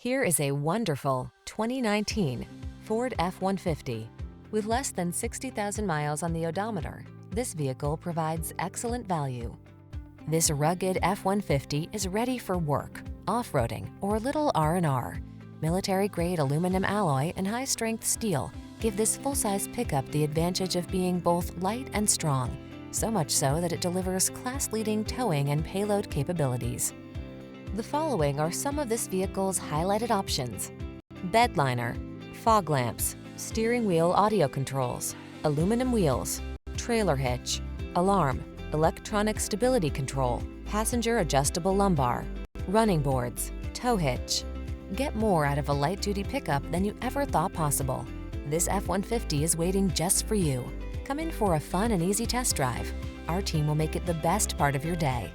Here is a wonderful 2019 Ford F-150. With less than 60,000 miles on the odometer, this vehicle provides excellent value. This rugged F-150 is ready for work, off-roading, or a little R&R. Military-grade aluminum alloy and high-strength steel give this full-size pickup the advantage of being both light and strong, so much so that it delivers class-leading towing and payload capabilities. The following are some of this vehicle's highlighted options: bed liner, fog lamps, steering wheel audio controls, aluminum wheels, trailer hitch, alarm, electronic stability control, passenger adjustable lumbar, running boards, tow hitch. Get more out of a light-duty pickup than you ever thought possible. This F-150 is waiting just for you. Come in for a fun and easy test drive. Our team will make it the best part of your day.